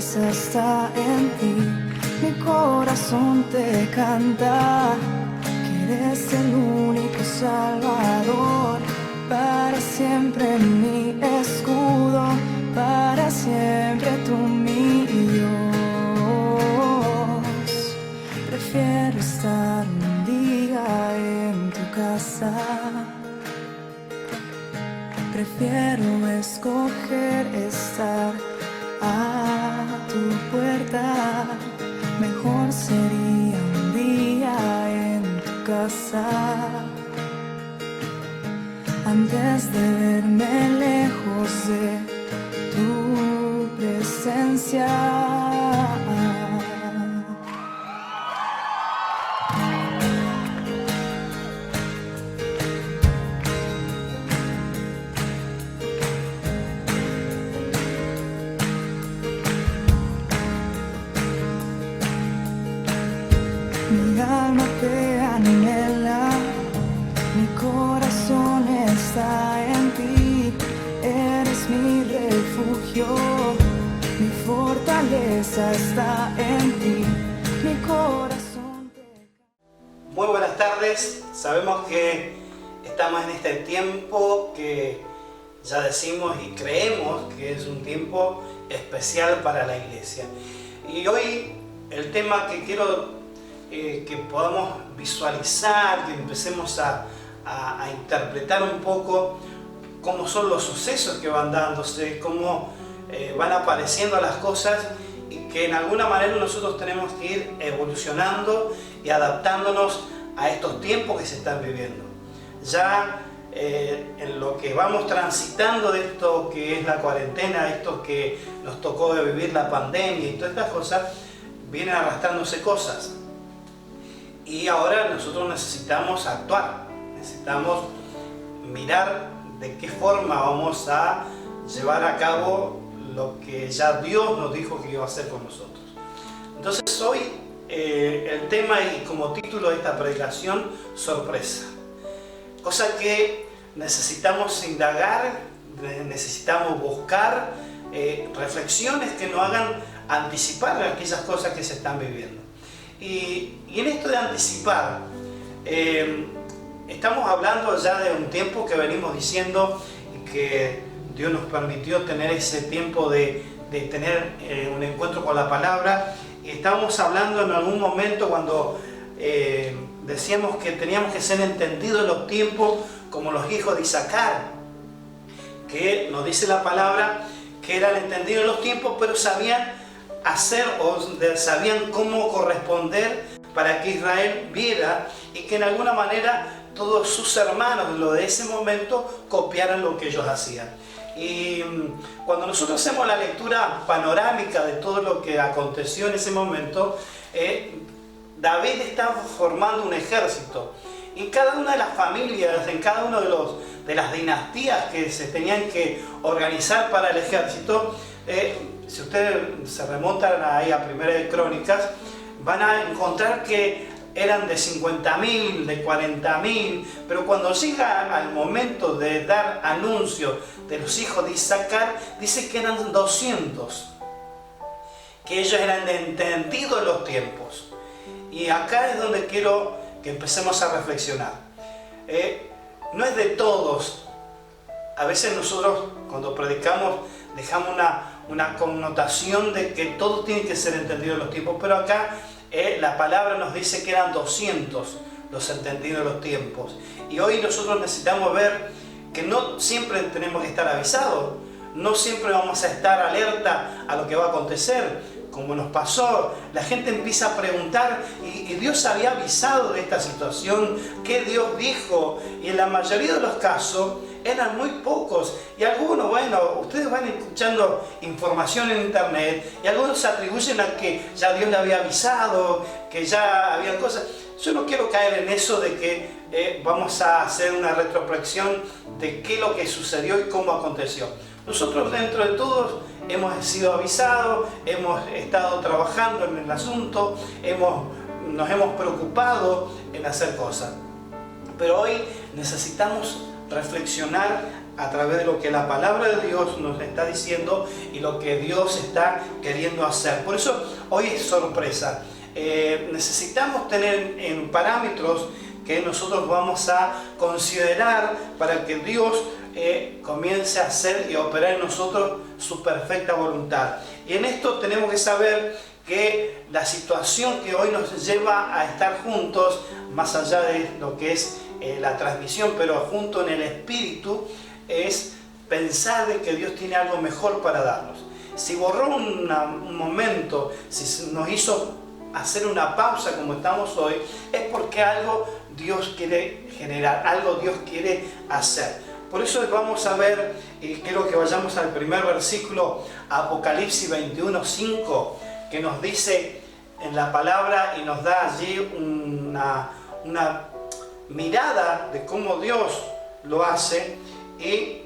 fortaleza está en ti, mi corazón te canta, que eres el único Salvador, para siempre mi escudo, para siempre tú mi Dios. Prefiero estar un día en tu casa, prefiero escoger estar a tu puerta. Mejor sería un día en tu casa antes de verme lejos de tu presencia. Mi alma te anhela, mi corazón está en ti, eres mi refugio, mi fortaleza está en ti, mi corazón te... Muy buenas tardes, sabemos que estamos en este tiempo que ya decimos y creemos que es un tiempo especial para la iglesia. Y hoy el tema que quiero que podamos visualizar, que empecemos a interpretar un poco cómo son los sucesos que van dándose, cómo van apareciendo las cosas y que en alguna manera nosotros tenemos que ir evolucionando y adaptándonos a estos tiempos que se están viviendo. Ya en lo que vamos transitando de esto que es la cuarentena, esto que nos tocó de vivir la pandemia y todas estas cosas, vienen arrastrándose cosas. Y ahora nosotros necesitamos actuar, necesitamos mirar de qué forma vamos a llevar a cabo lo que ya Dios nos dijo que iba a hacer con nosotros. Entonces hoy el tema y como título de esta predicación, sorpresa. Cosa que necesitamos indagar, necesitamos buscar reflexiones que nos hagan anticipar aquellas cosas que se están viviendo. Y en esto de anticipar, estamos hablando ya de un tiempo que venimos diciendo que Dios nos permitió tener ese tiempo de tener un encuentro con la palabra. Y estábamos hablando en algún momento cuando decíamos que teníamos que ser entendidos en los tiempos como los hijos de Isaacar, que nos dice la palabra que eran entendidos en los tiempos, pero sabían hacer o sabían cómo corresponder para que Israel viera y que en alguna manera todos sus hermanos lo de ese momento copiaran lo que ellos hacían. Y cuando nosotros hacemos la lectura panorámica de todo lo que aconteció en ese momento, David estaba formando un ejército y cada una de las familias, en cada una de las dinastías que se tenían que organizar para el ejército, si ustedes se remontan ahí a Primera de Crónicas, van a encontrar que eran de 50.000, de 40.000, pero cuando llega al momento de dar anuncio de los hijos de Isaacar, dice que eran 200, que ellos eran entendidos en los tiempos. Y acá es donde quiero que empecemos a reflexionar. No es de todos. A veces nosotros cuando predicamos dejamos una connotación de que todo tiene que ser entendido en los tiempos, pero acá la palabra nos dice que eran 200 los entendidos en los tiempos. Y hoy nosotros necesitamos ver que no siempre tenemos que estar avisados, no siempre vamos a estar alerta a lo que va a acontecer. Como nos pasó, la gente empieza a preguntar y Dios había avisado de esta situación, ¿qué Dios dijo? Y en la mayoría de los casos eran muy pocos y algunos, bueno, ustedes van escuchando información en internet y algunos se atribuyen a que ya Dios le había avisado, que ya había cosas. Yo no quiero caer en eso de que vamos a hacer una retrospección de qué es lo que sucedió y cómo aconteció. Nosotros dentro de todos hemos sido avisados, hemos estado trabajando en el asunto, nos hemos preocupado en hacer cosas. Pero hoy necesitamos reflexionar a través de lo que la palabra de Dios nos está diciendo y lo que Dios está queriendo hacer. Por eso hoy es sorpresa. Necesitamos tener en parámetros que nosotros vamos a considerar para que Dios comience a hacer y a operar en nosotros su perfecta voluntad. Y en esto tenemos que saber que la situación que hoy nos lleva a estar juntos, más allá de lo que es la transmisión, pero junto en el espíritu, es pensar de que Dios tiene algo mejor para darnos. Si borró un momento, si nos hizo hacer una pausa como estamos hoy, es porque algo Dios quiere generar, algo Dios quiere hacer. Por eso vamos a ver, y quiero que vayamos al primer versículo, Apocalipsis 21:5, que nos dice en la palabra y nos da allí una mirada de cómo Dios lo hace, y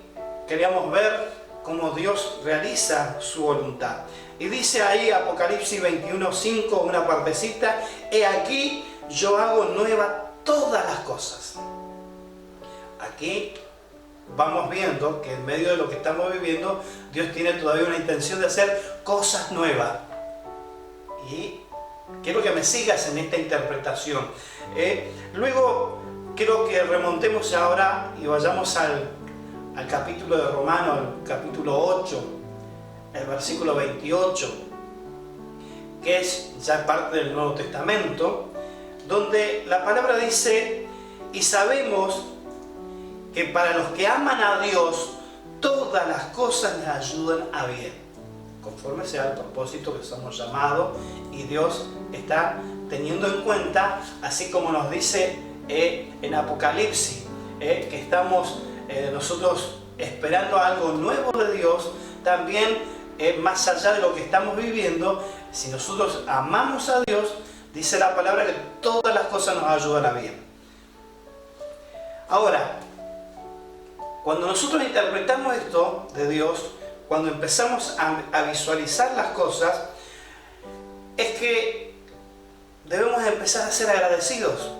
queríamos ver cómo Dios realiza su voluntad. Y dice ahí Apocalipsis 21:5, una partecita: he aquí yo hago nueva todas las cosas. Aquí vamos viendo que en medio de lo que estamos viviendo, Dios tiene todavía una intención de hacer cosas nuevas. Y quiero que me sigas en esta interpretación. Luego quiero que remontemos ahora y vayamos al capítulo de Romanos, al capítulo 8, el versículo 28, que es ya parte del Nuevo Testamento, donde la palabra dice: y sabemos que para los que aman a Dios, todas las cosas les ayudan a bien, conforme sea el propósito que somos llamados, y Dios está teniendo en cuenta, así como nos dice en Apocalipsis, que estamos nosotros esperando algo nuevo de Dios. También más allá de lo que estamos viviendo, si nosotros amamos a Dios, dice la palabra que todas las cosas nos ayudan a bien. Ahora, cuando nosotros interpretamos esto de Dios, cuando empezamos a visualizar las cosas, es que debemos empezar a ser agradecidos,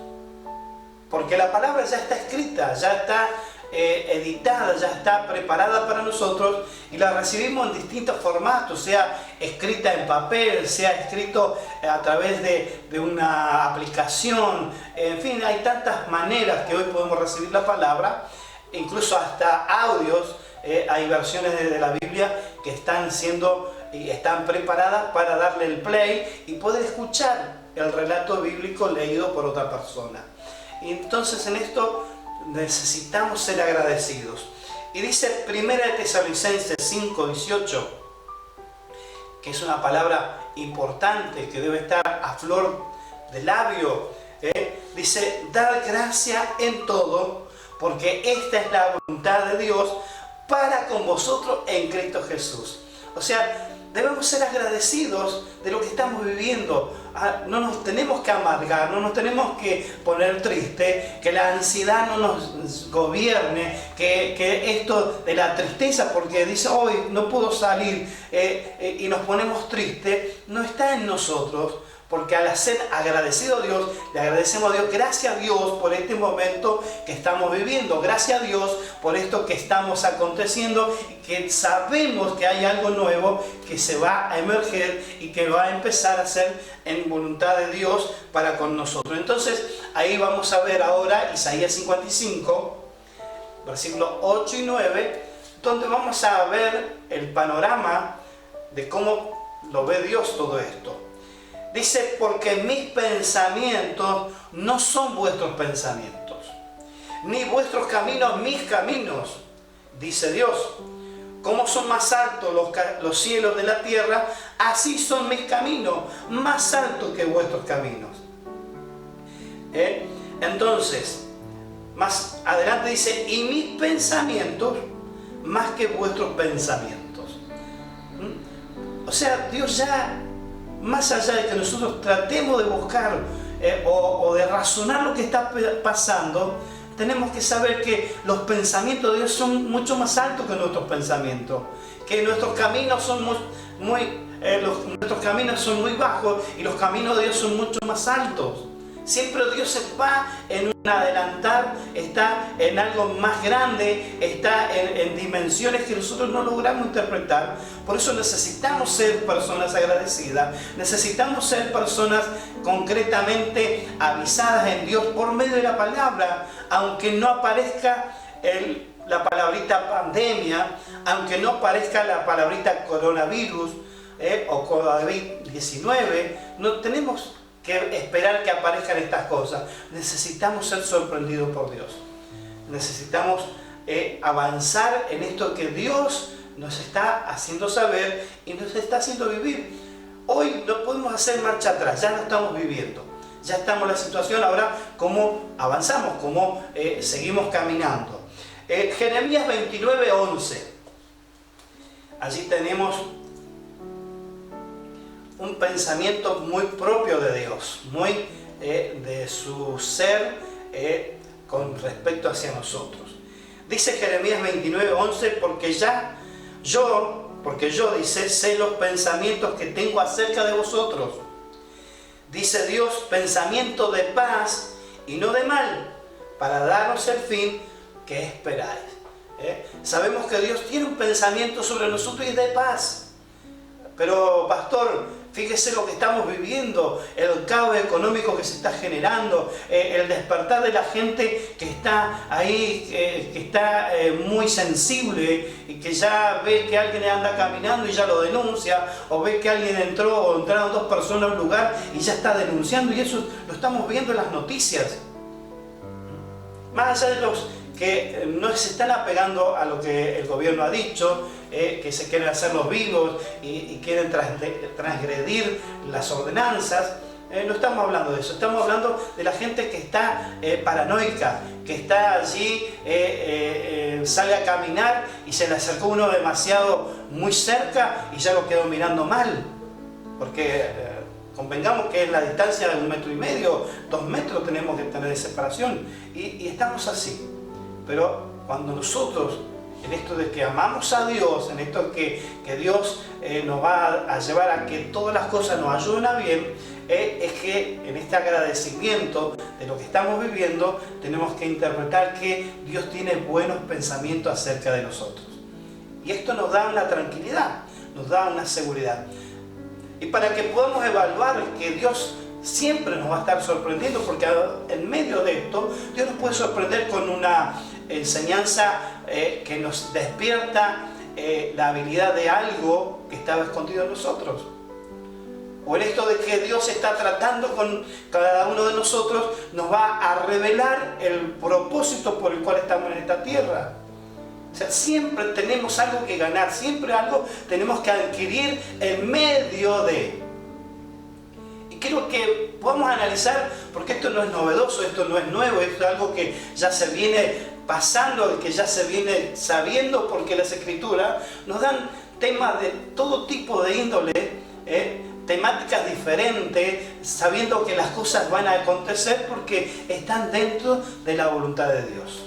porque la palabra ya está escrita, ya está editada, ya está preparada para nosotros, y la recibimos en distintos formatos, sea escrita en papel, sea escrito a través de una aplicación. En fin, hay tantas maneras que hoy podemos recibir la palabra, incluso hasta audios. Hay versiones de la Biblia que están siendo y están preparadas para darle el play y poder escuchar el relato bíblico leído por otra persona. Y entonces en esto necesitamos ser agradecidos. Y dice 1 Tesalonicenses 5:18, que es una palabra importante que debe estar a flor de labio. Dice: dar gracia en todo, porque esta es la voluntad de Dios para con vosotros en Cristo Jesús. O sea, debemos ser agradecidos de lo que estamos viviendo. No nos tenemos que amargar, no nos tenemos que poner triste, que la ansiedad no nos gobierne, que esto de la tristeza, porque dice hoy no puedo salir, y nos ponemos tristes, no está en nosotros. Porque al ser agradecido a Dios, le agradecemos a Dios: gracias a Dios por este momento que estamos viviendo, gracias a Dios por esto que estamos aconteciendo, que sabemos que hay algo nuevo que se va a emerger y que va a empezar a ser en voluntad de Dios para con nosotros. Entonces ahí vamos a ver ahora Isaías 55, versículos 8 y 9, donde vamos a ver el panorama de cómo lo ve Dios todo esto. Dice: porque mis pensamientos no son vuestros pensamientos, ni vuestros caminos mis caminos, dice Dios. Como son más altos los cielos de la tierra, así son mis caminos, más altos que vuestros caminos. Entonces, más adelante dice: y mis pensamientos más que vuestros pensamientos. O sea, Dios ya, más allá de que nosotros tratemos de buscar o de razonar lo que está pasando, tenemos que saber que los pensamientos de Dios son mucho más altos que nuestros pensamientos, que nuestros caminos son nuestros caminos son muy bajos y los caminos de Dios son mucho más altos. Siempre Dios se va en un adelantar, está en algo más grande, está en dimensiones que nosotros no logramos interpretar. Por eso necesitamos ser personas agradecidas, necesitamos ser personas concretamente avisadas en Dios por medio de la palabra, aunque no aparezca la palabrita pandemia, aunque no aparezca la palabrita coronavirus o COVID-19, no tenemos que esperar que aparezcan estas cosas. Necesitamos ser sorprendidos por Dios. Necesitamos avanzar en esto que Dios nos está haciendo saber y nos está haciendo vivir. Hoy no podemos hacer marcha atrás, ya lo estamos viviendo. Ya estamos en la situación, ahora cómo avanzamos, cómo seguimos caminando. Jeremías 29:11. Allí tenemos un pensamiento muy propio de Dios, muy de su ser con respecto hacia nosotros. Dice Jeremías 29:11, porque yo, dice, sé los pensamientos que tengo acerca de vosotros. Dice Dios, pensamiento de paz y no de mal, para darnos el fin que esperáis. Sabemos que Dios tiene un pensamiento sobre nosotros y es de paz. Pero, pastor, fíjese lo que estamos viviendo, el caos económico que se está generando, el despertar de la gente que está ahí, que está muy sensible y que ya ve que alguien anda caminando y ya lo denuncia, o ve que alguien entró o entraron dos personas a un lugar y ya está denunciando, y eso lo estamos viendo en las noticias. Más allá de los que no se están apegando a lo que el gobierno ha dicho, que se quieren hacer los vivos y quieren transgredir las ordenanzas, no estamos hablando de eso, estamos hablando de la gente que está paranoica, que está allí, sale a caminar y se le acercó uno demasiado muy cerca y ya lo quedó mirando mal, porque convengamos que en la distancia de 1,5 metros, 2 metros tenemos que tener de separación, y estamos así. Pero cuando nosotros, en esto de que amamos a Dios, en esto que Dios nos va a llevar a que todas las cosas nos ayuden a bien, es que en este agradecimiento de lo que estamos viviendo, tenemos que interpretar que Dios tiene buenos pensamientos acerca de nosotros. Y esto nos da una tranquilidad, nos da una seguridad. Y para que podamos evaluar que Dios siempre nos va a estar sorprendiendo, porque en medio de esto, Dios nos puede sorprender con una enseñanza que nos despierta la habilidad de algo que estaba escondido en nosotros. O en esto de que Dios está tratando con cada uno de nosotros, nos va a revelar el propósito por el cual estamos en esta tierra. O sea, siempre tenemos algo que ganar, siempre algo tenemos que adquirir en medio de. Y quiero que podamos analizar, porque esto no es novedoso, esto no es nuevo, esto es algo que ya se viene pasando, que ya se viene sabiendo, porque las Escrituras nos dan temas de todo tipo de índole, temáticas diferentes, sabiendo que las cosas van a acontecer porque están dentro de la voluntad de Dios.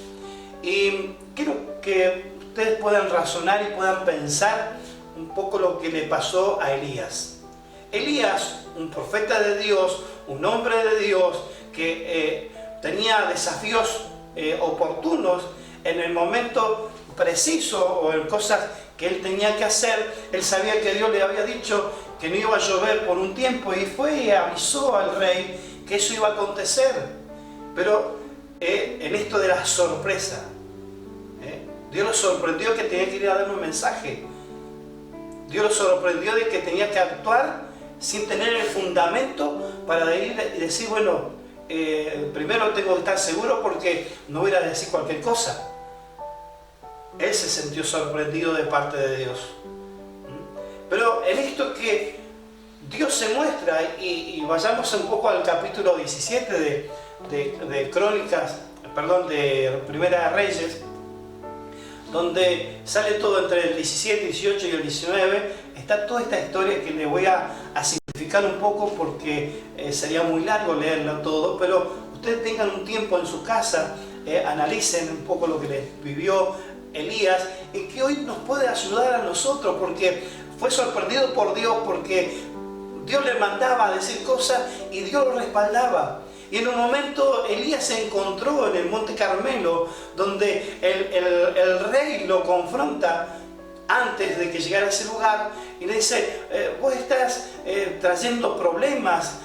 Y quiero que ustedes puedan razonar y puedan pensar un poco lo que le pasó a Elías. Elías, un profeta de Dios, un hombre de Dios que tenía desafíos oportunos en el momento preciso o en cosas que él tenía que hacer. Él sabía que Dios le había dicho que no iba a llover por un tiempo y fue y avisó al rey que eso iba a acontecer. Pero en esto de la sorpresa, Dios lo sorprendió que tenía que ir a dar un mensaje. Dios lo sorprendió de que tenía que actuar sin tener el fundamento para ir y decir, bueno, primero tengo que estar seguro porque no voy a decir cualquier cosa. Él se sintió sorprendido de parte de Dios. Pero en esto que Dios se muestra, y vayamos un poco al capítulo 17 de Crónicas, perdón, de Primera de Reyes, donde sale todo entre el 17, 18 y el 19, está toda esta historia que le voy a simplificar un poco porque sería muy largo leerlo todo, pero ustedes tengan un tiempo en su casa, analicen un poco lo que les vivió Elías y que hoy nos puede ayudar a nosotros, porque fue sorprendido por Dios, porque Dios le mandaba a decir cosas y Dios lo respaldaba. Y en un momento Elías se encontró en el Monte Carmelo, donde el rey lo confronta antes de que llegara a ese lugar y le dice, vos estás trayendo problemas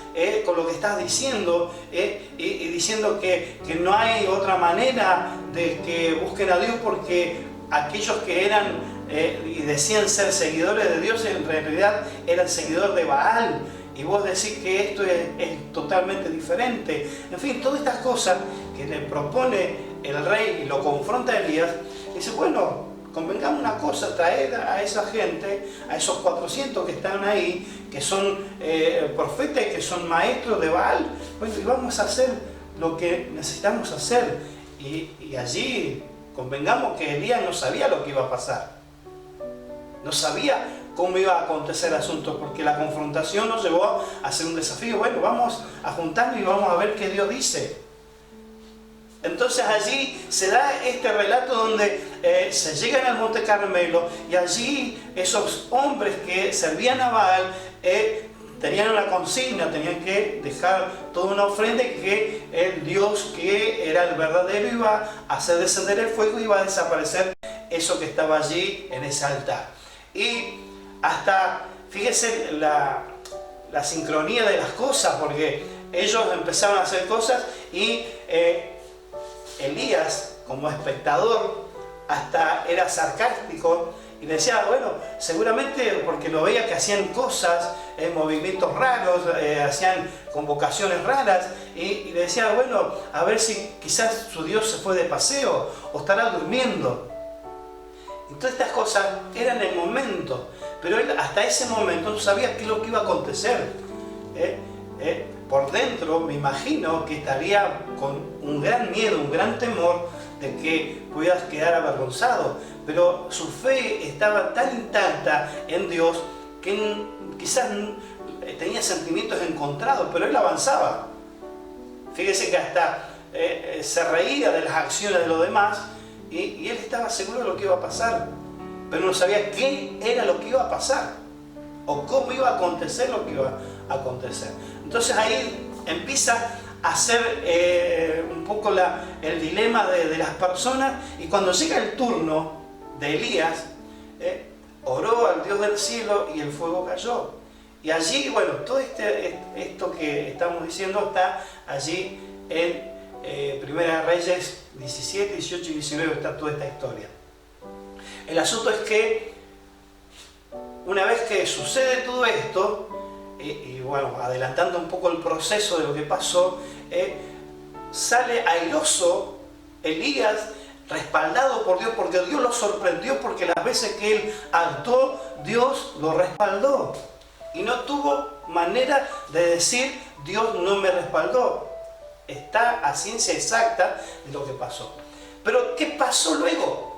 con lo que estás diciendo y diciendo que no hay otra manera de que busquen a Dios, porque aquellos que eran y decían ser seguidores de Dios en realidad eran seguidores de Baal, y vos decís que esto es totalmente diferente. En fin, todas estas cosas que le propone el rey y lo confronta a Elías, dice, bueno, convengamos una cosa, traer a esa gente, a esos 400 que están ahí, que son profetas y que son maestros de Baal, bueno, y vamos a hacer lo que necesitamos hacer. Y allí convengamos que Elías no sabía lo que iba a pasar, no sabía cómo iba a acontecer el asunto, porque la confrontación nos llevó a hacer un desafío. Bueno, vamos a juntarnos y vamos a ver qué Dios dice. Entonces allí se da este relato donde se llegan al Monte Carmelo, y allí esos hombres que servían a Baal tenían una consigna, tenían que dejar toda una ofrenda, que el Dios que era el verdadero iba a hacer descender el fuego y iba a desaparecer eso que estaba allí en ese altar. Y hasta, fíjese la sincronía de las cosas, porque ellos empezaron a hacer cosas y Elías, como espectador, hasta era sarcástico y le decía, bueno, seguramente porque lo veía que hacían cosas, movimientos raros, hacían convocaciones raras, y le decía, bueno, a ver si quizás su Dios se fue de paseo o estará durmiendo. Y todas estas cosas eran el momento, pero él hasta ese momento no sabía qué es lo que iba a acontecer. Por dentro me imagino que estaría con un gran miedo, un gran temor de que pudiera quedar avergonzado, pero su fe estaba tan intacta en Dios que quizás tenía sentimientos encontrados, pero él avanzaba. Fíjese que hasta se reía de las acciones de los demás, y él estaba seguro de lo que iba a pasar, pero no sabía qué era lo que iba a pasar o cómo iba a acontecer lo que iba a acontecer. Entonces ahí empieza a ser un poco el dilema de las personas, y cuando llega el turno de Elías, oró al Dios del cielo y el fuego cayó. Y allí, bueno, todo esto que estamos diciendo está allí en Primera Reyes 17, 18 y 19, está toda esta historia. El asunto es que una vez que sucede todo esto, y bueno, adelantando un poco el proceso de lo que pasó, sale airoso Elías, respaldado por Dios, porque Dios lo sorprendió, porque las veces que él actuó, Dios lo respaldó. Y no tuvo manera de decir, Dios no me respaldó. Está a ciencia exacta de lo que pasó. Pero ¿qué pasó luego?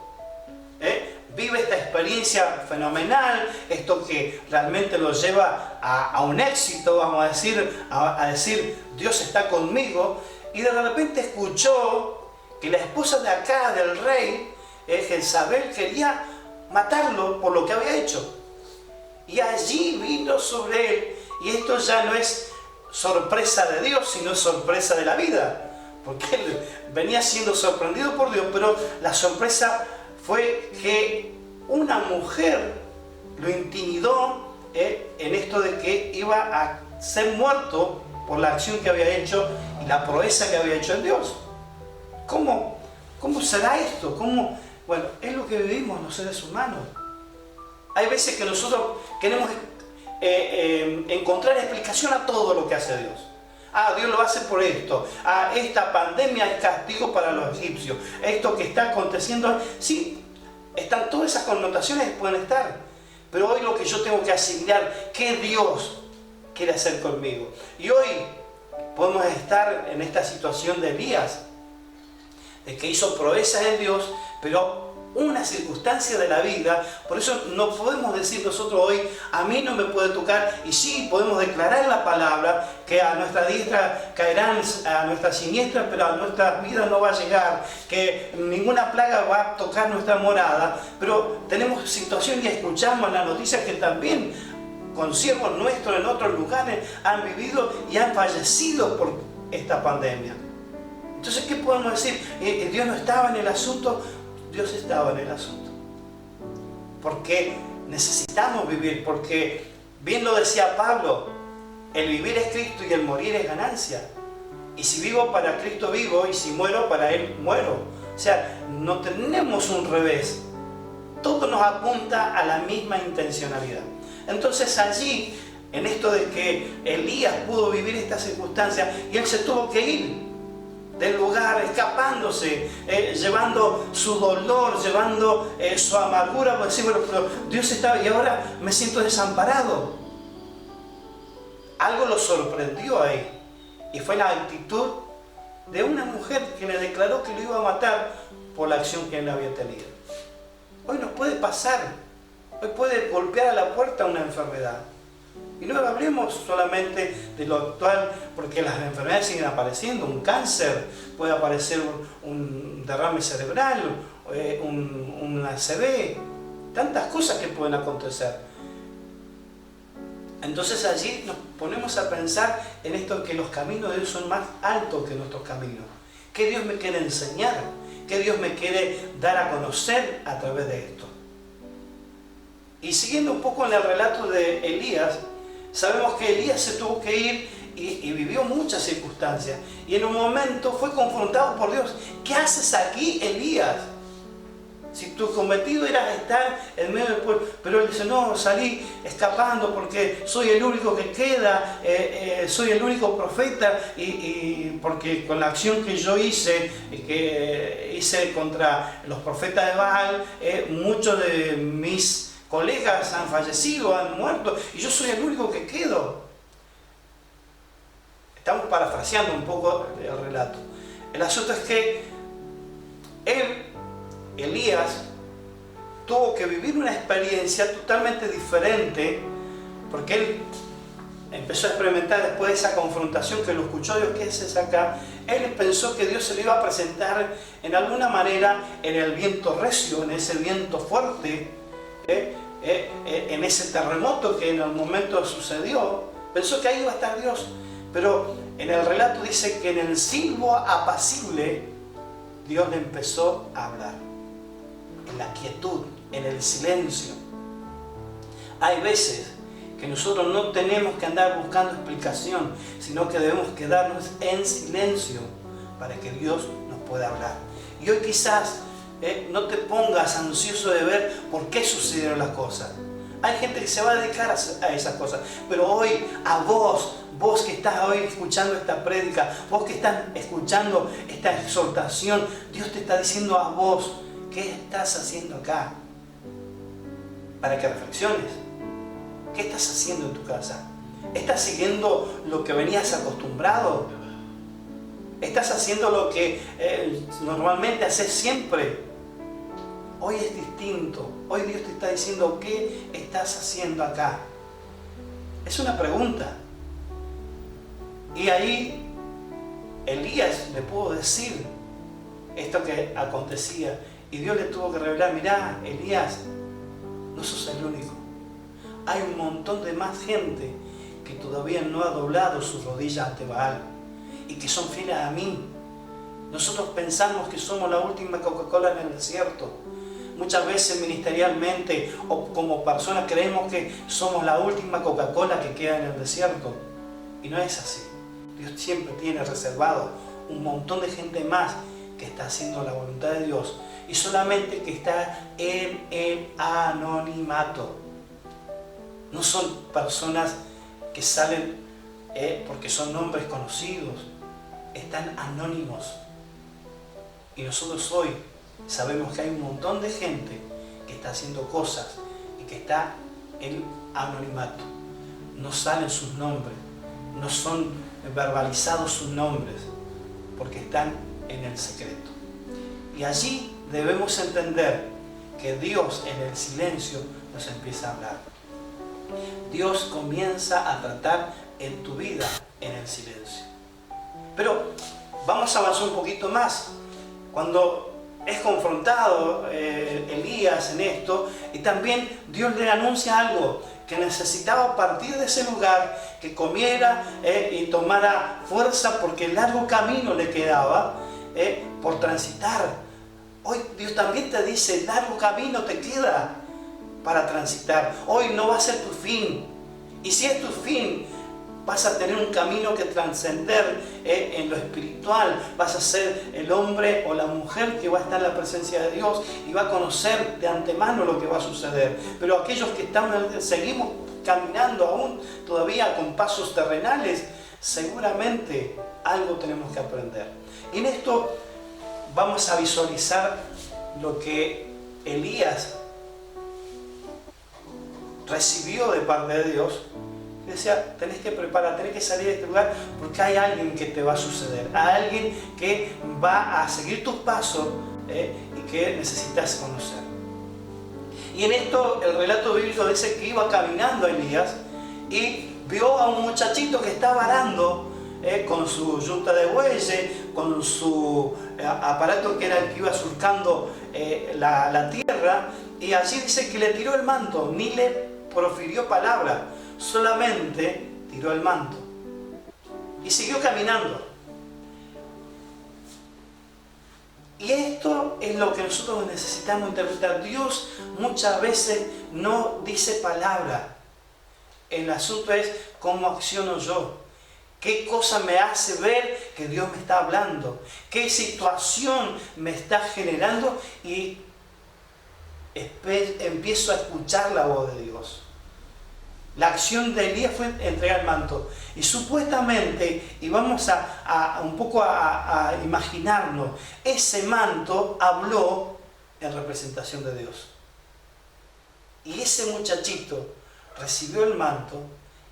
Vive esta experiencia fenomenal, esto que realmente lo lleva a un éxito, vamos a decir, Dios está conmigo, y de repente escuchó que la esposa de acá, del rey, Jezabel, quería matarlo por lo que había hecho. Y allí vino sobre él, y esto ya no es sorpresa de Dios, sino sorpresa de la vida, porque él venía siendo sorprendido por Dios, pero la sorpresa fue que una mujer lo intimidó en esto de que iba a ser muerto por la acción que había hecho y la proeza que había hecho en Dios. ¿Cómo será esto? Bueno, es lo que vivimos los seres humanos. Hay veces que nosotros queremos encontrar explicación a todo lo que hace Dios. Dios lo hace por esto. Esta pandemia es castigo para los egipcios. Esto que está aconteciendo, sí, están todas esas connotaciones, pueden estar. Pero hoy lo que yo tengo que asignar, ¿qué Dios quiere hacer conmigo? Y hoy podemos estar en esta situación de Elías, de que hizo proezas en Dios, pero una circunstancia de la vida. Por eso no podemos decir nosotros hoy, a mí no me puede tocar, y sí podemos declarar la palabra que a nuestra diestra caerán, a nuestra siniestra, pero a nuestra vida no va a llegar, que ninguna plaga va a tocar nuestra morada. Pero tenemos situaciones y escuchamos en las noticias que también consiervos nuestros en otros lugares han vivido y han fallecido esta pandemia. Entonces, ¿qué podemos decir? ¿Dios no estaba en el asunto? Dios estaba en el asunto. Porque necesitamos vivir, porque bien lo decía Pablo, el vivir es Cristo y el morir es ganancia. Y si vivo para Cristo vivo, y si muero para Él muero. O sea, no tenemos un revés. Todo nos apunta a la misma intencionalidad. Entonces allí, en esto de que Elías pudo vivir esta circunstancia y él se tuvo que ir del lugar, escapándose, llevando su dolor, llevando su amargura, por decir, bueno, pero Dios estaba y ahora me siento desamparado. Algo lo sorprendió ahí y fue la actitud de una mujer que le declaró que lo iba a matar por la acción que él había tenido. Hoy nos puede pasar, hoy puede golpear a la puerta una enfermedad. Y no hablemos solamente de lo actual, porque las enfermedades siguen apareciendo. Un cáncer, puede aparecer un derrame cerebral, un ACV, tantas cosas que pueden acontecer. Entonces allí nos ponemos a pensar en esto, que los caminos de Dios son más altos que nuestros caminos. ¿Qué Dios me quiere enseñar? ¿Qué Dios me quiere dar a conocer a través de esto? Y siguiendo un poco en el relato de Elías, sabemos que Elías se tuvo que ir y vivió muchas circunstancias. Y en un momento fue confrontado por Dios. ¿Qué haces aquí, Elías? Si tu cometido era estar en medio del pueblo. Pero él dice, no, salí escapando porque soy el único que queda, soy el único profeta, y porque con la acción que yo hice contra los profetas de Baal, muchos de mis colegas han fallecido, han muerto, y yo soy el único que quedo. Estamos parafraseando un poco el relato. El asunto es que Elías, tuvo que vivir una experiencia totalmente diferente, porque él empezó a experimentar después de esa confrontación que lo escuchó Dios. ¿Qué haces acá? Él pensó que Dios se le iba a presentar en alguna manera en el viento recio, en ese viento fuerte, en ese terremoto que en el momento sucedió. Pensó que ahí iba a estar Dios, pero en el relato dice que en el silbo apacible Dios le empezó a hablar, en la quietud, en el silencio. Hay veces que nosotros no tenemos que andar buscando explicación, sino que debemos quedarnos en silencio para que Dios nos pueda hablar. Y hoy quizás no te pongas ansioso de ver por qué sucedieron las cosas. Hay gente que se va a dedicar a esas cosas, pero hoy a vos que estás hoy escuchando esta prédica, vos que estás escuchando esta exhortación, Dios te está diciendo a vos, ¿qué estás haciendo acá? Para que reflexiones. ¿Qué estás haciendo en tu casa? ¿Estás siguiendo lo que venías acostumbrado? ¿Estás haciendo lo que normalmente haces siempre? Hoy es distinto. Hoy Dios te está diciendo, ¿qué estás haciendo acá? Es una pregunta. Y ahí Elías le pudo decir esto que acontecía. Y Dios le tuvo que revelar, mirá, Elías, no sos el único. Hay un montón de más gente que todavía no ha doblado sus rodillas ante Baal y que son fieles a mí. Nosotros pensamos que somos la última Coca-Cola en el desierto. Muchas veces ministerialmente o como personas creemos que somos la última Coca-Cola que queda en el desierto. Y no es así. Dios siempre tiene reservado un montón de gente más que está haciendo la voluntad de Dios y solamente que está en el anonimato. No son personas que salen porque son nombres conocidos, están anónimos. Y nosotros hoy sabemos que hay un montón de gente que está haciendo cosas y que está en anonimato. No salen sus nombres, no son verbalizados sus nombres, porque están en el secreto. Y allí debemos entender que Dios en el silencio nos empieza a hablar. Dios comienza a tratar en tu vida en el silencio. Pero vamos a avanzar un poquito más. Cuando es confrontado Elías en esto, y también Dios le anuncia algo, que necesitaba partir de ese lugar, que comiera y tomara fuerza, porque el largo camino le quedaba por transitar. Hoy Dios también te dice, largo camino te queda para transitar. Hoy no va a ser tu fin, y si es tu fin, vas a tener un camino que trascender en lo espiritual. Vas a ser el hombre o la mujer que va a estar en la presencia de Dios y va a conocer de antemano lo que va a suceder. Pero aquellos que seguimos caminando aún todavía con pasos terrenales, seguramente algo tenemos que aprender. Y en esto vamos a visualizar lo que Elías recibió de parte de Dios. Decía, tenés que preparar, tenés que salir de este lugar, porque hay alguien que te va a suceder, hay alguien que va a seguir tus pasos y que necesitas conocer. Y en esto el relato bíblico dice que iba caminando Elías y vio a un muchachito que estaba arando con su yunta de bueyes, con su aparato que era el que iba surcando la tierra, y allí dice que le tiró el manto, ni le profirió palabra, solamente tiró el manto y siguió caminando. Y esto es lo que nosotros necesitamos interpretar. Dios muchas veces no dice palabra. El asunto es cómo acciono yo. ¿Qué cosa me hace ver que Dios me está hablando? ¿Qué situación me está generando? Y empiezo a escuchar la voz de Dios. La acción de Elías fue entregar el manto. Y supuestamente, y vamos un poco a imaginarnos, ese manto habló en representación de Dios. Y ese muchachito recibió el manto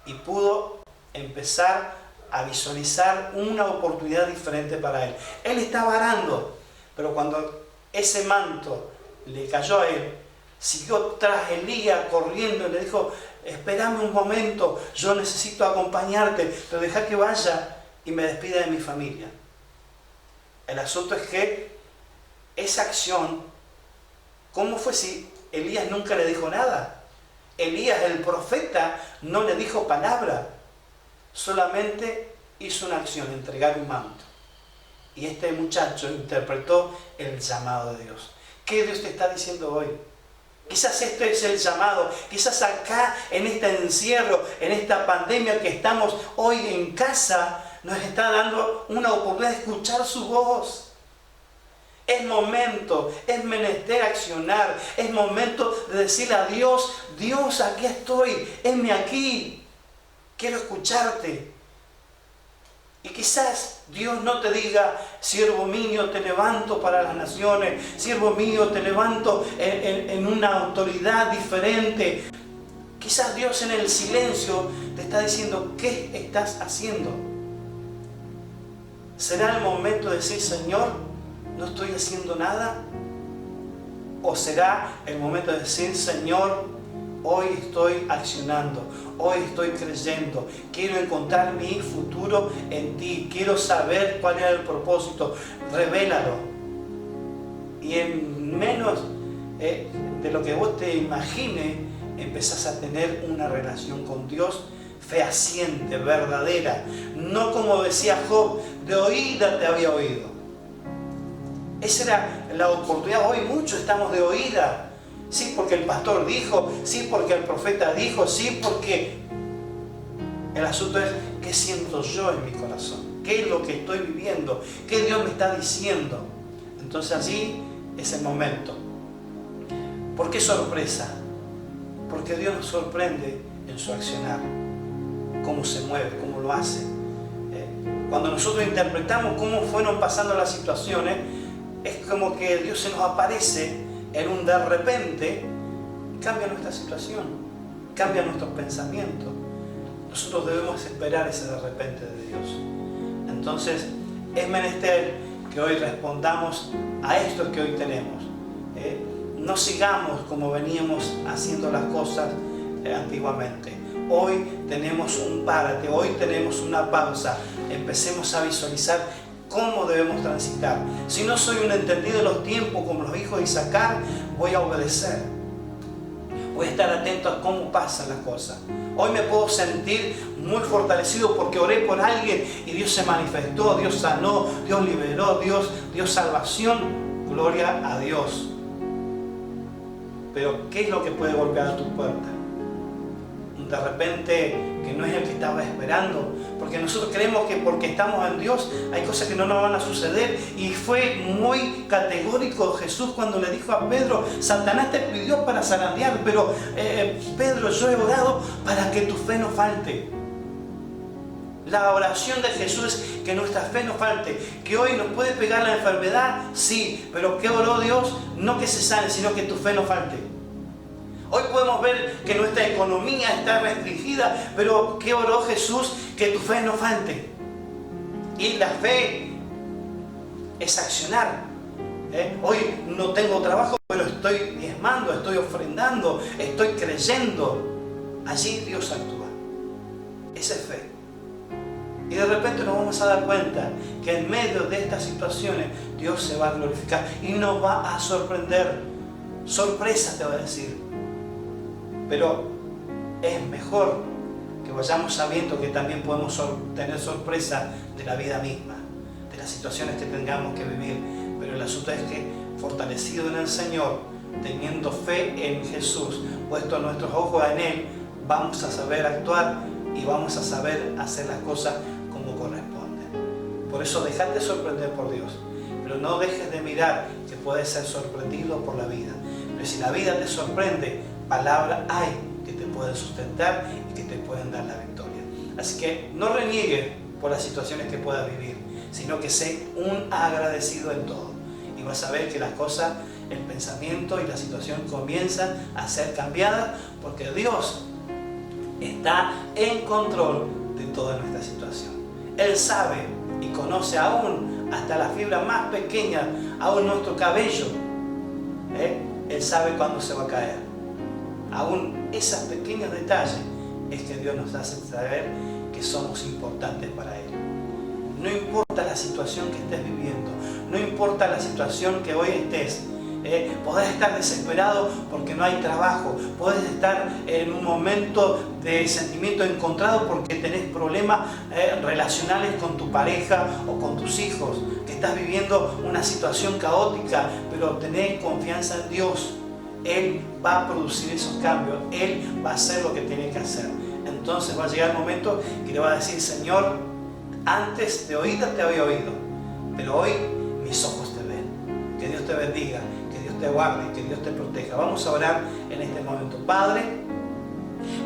y pudo empezar a visualizar una oportunidad diferente para él. Él estaba arando, pero cuando ese manto le cayó a él, siguió tras Elías corriendo y le dijo, espérame un momento, yo necesito acompañarte, pero deja que vaya y me despida de mi familia. El asunto es que esa acción, ¿cómo fue si Elías nunca le dijo nada? Elías, el profeta, no le dijo palabra, solamente hizo una acción, entregar un manto. Y este muchacho interpretó el llamado de Dios. ¿Qué Dios te está diciendo hoy? Quizás este es el llamado, quizás acá en este encierro, en esta pandemia que estamos hoy en casa, nos está dando una oportunidad de escuchar su voz. Es momento, es menester accionar, es momento de decirle a Dios, Dios, aquí estoy, heme aquí, quiero escucharte. Y quizás Dios no te diga, siervo mío, te levanto para las naciones, siervo mío, te levanto en una autoridad diferente. Quizás Dios en el silencio te está diciendo, ¿qué estás haciendo? ¿Será el momento de decir, Señor, no estoy haciendo nada? ¿O será el momento de decir, Señor, hoy estoy accionando, hoy estoy creyendo, quiero encontrar mi futuro en ti, quiero saber cuál es el propósito, revélalo? Y en menos de lo que vos te imagines, empezás a tener una relación con Dios fehaciente, verdadera, no como decía Job, de oída te había oído. Esa era la oportunidad. Hoy muchos estamos de oída. Sí, porque el pastor dijo, sí, porque el profeta dijo, sí, porque... El asunto es, ¿qué siento yo en mi corazón? ¿Qué es lo que estoy viviendo? ¿Qué Dios me está diciendo? Entonces allí es el momento. ¿Por qué sorpresa? Porque Dios nos sorprende en su accionar. Cómo se mueve, cómo lo hace. Cuando nosotros interpretamos cómo fueron pasando las situaciones, es como que Dios se nos aparece en un de repente, cambia nuestra situación, cambia nuestros pensamientos. Nosotros debemos esperar ese de repente de Dios. Entonces, es menester que hoy respondamos a esto que hoy tenemos. No sigamos como veníamos haciendo las cosas antiguamente. Hoy tenemos un párate, hoy tenemos una pausa. Empecemos a visualizar cómo debemos transitar. Si no soy un entendido de los tiempos como los hijos de Isaacar, voy a obedecer. Voy a estar atento a cómo pasan las cosas. Hoy me puedo sentir muy fortalecido porque oré por alguien y Dios se manifestó, Dios sanó, Dios liberó, Dios dio salvación. Gloria a Dios. Pero ¿qué es lo que puede golpear a tu puerta? De repente que no es el que estaba esperando, porque nosotros creemos que porque estamos en Dios hay cosas que no nos van a suceder, y fue muy categórico Jesús cuando le dijo a Pedro: Satanás te pidió para zarandear, pero Pedro, yo he orado para que tu fe no falte. La oración de Jesús es que nuestra fe no falte. Que hoy nos puede pegar la enfermedad, sí, pero ¿qué oró Dios? No que se sane, sino que tu fe no falte. Hoy podemos ver que nuestra economía está restringida, pero ¿qué oró Jesús? Que tu fe no falte. Y la fe es accionar. Hoy no tengo trabajo, pero estoy diezmando, estoy ofrendando, estoy creyendo. Allí Dios actúa. Esa es fe. Y de repente nos vamos a dar cuenta que en medio de estas situaciones Dios se va a glorificar y nos va a sorprender. Sorpresa te va a decir. Pero es mejor que vayamos sabiendo que también podemos tener sorpresa de la vida misma, de las situaciones que tengamos que vivir. Pero el asunto es que, fortalecido en el Señor, teniendo fe en Jesús, puesto nuestros ojos en Él, vamos a saber actuar y vamos a saber hacer las cosas como corresponde. Por eso dejate sorprender por Dios, pero no dejes de mirar que puedes ser sorprendido por la vida. Pero si la vida te sorprende, palabra hay que te pueden sustentar y que te pueden dar la victoria. Así que no reniegues por las situaciones que puedas vivir, sino que sé un agradecido en todo. Y vas a ver que las cosas, el pensamiento y la situación comienzan a ser cambiadas, porque Dios está en control de toda nuestra situación. Él sabe y conoce aún hasta la fibra más pequeña, aún nuestro cabello. Él sabe cuándo se va a caer. Aún esos pequeños detalles es que Dios nos hace saber que somos importantes para Él. No importa la situación que estés viviendo, no importa la situación que hoy estés. Podés estar desesperado porque no hay trabajo, podés estar en un momento de sentimiento encontrado porque tenés problemas relacionales con tu pareja o con tus hijos, que estás viviendo una situación caótica, pero tenés confianza en Dios. Él va a producir esos cambios, Él va a hacer lo que tiene que hacer. Entonces va a llegar el momento que le va a decir: Señor, antes de oídas te había oído, pero hoy mis ojos te ven. Que Dios te bendiga, que Dios te guarde, que Dios te proteja. Vamos a orar en este momento. Padre,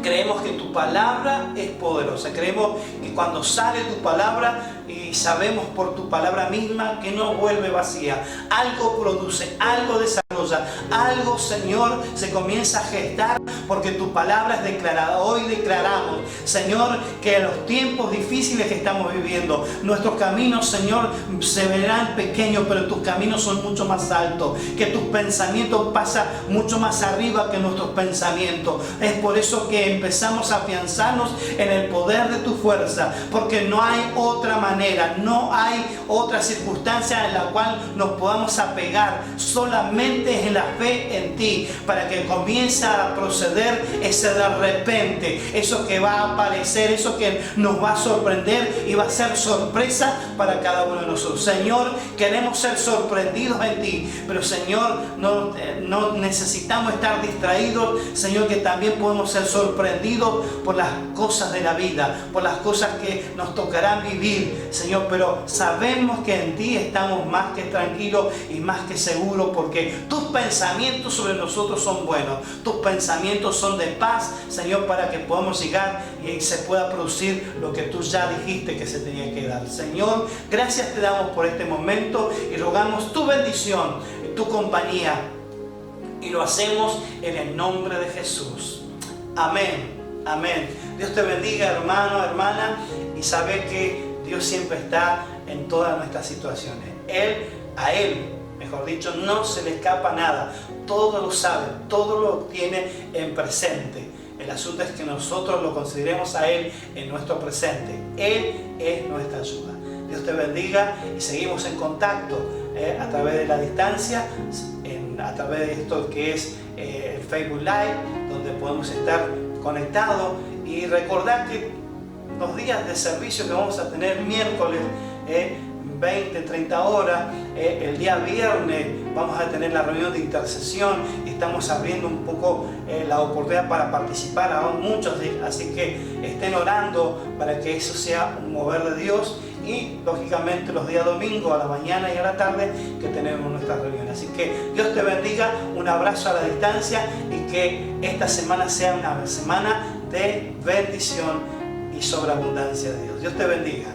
creemos que tu palabra es poderosa. Creemos que cuando sale tu palabra, y sabemos por tu palabra misma que no vuelve vacía, algo produce, algo desarrolla, algo, Señor, se comienza a gestar, porque tu palabra es declarada. Hoy declaramos, Señor, que en los tiempos difíciles que estamos viviendo, nuestros caminos, Señor, se verán pequeños, pero tus caminos son mucho más altos, que tus pensamientos pasan mucho más arriba que nuestros pensamientos. Es por eso que empezamos a afianzarnos en el poder de tu fuerza, porque no hay otra manera, no hay otra circunstancia en la cual nos podamos apegar. Solamente es en la fe en ti, para que comience a proceder ese de repente, eso que va a aparecer, eso que nos va a sorprender y va a ser sorpresa para cada uno de nosotros. Señor, queremos ser sorprendidos en ti, pero Señor, no necesitamos estar distraídos, Señor, que también podemos ser sorprendidos por las cosas de la vida, por las cosas que nos tocarán vivir, Señor, pero sabemos que en ti estamos más que tranquilos y más que seguros, porque tus pensamientos sobre nosotros son buenos, tus pensamientos son de paz, Señor, para que podamos llegar y se pueda producir lo que tú ya dijiste que se tenía que dar. Señor, gracias te damos por este momento y rogamos tu bendición, tu compañía, y lo hacemos en el nombre de Jesús. Amén. Amén. Dios te bendiga, hermano, hermana, y sabe que Dios siempre está en todas nuestras situaciones. A Él, mejor dicho, no se le escapa nada. Todo lo sabe, todo lo tiene en presente. El asunto es que nosotros lo consideremos a Él en nuestro presente. Él es nuestra ayuda. Dios te bendiga y seguimos en contacto a través de la distancia, a través de esto que es el Facebook Live, donde podemos estar conectados. Y recordar que los días de servicio que vamos a tener miércoles, 20, 30 horas, el día viernes vamos a tener la reunión de intercesión y estamos abriendo un poco la oportunidad para participar a muchos, así que estén orando para que eso sea un mover de Dios. Y lógicamente los días domingos a la mañana y a la tarde que tenemos nuestras reuniones. Así que Dios te bendiga, un abrazo a la distancia y que esta semana sea una semana de bendición y sobreabundancia de Dios. Dios te bendiga.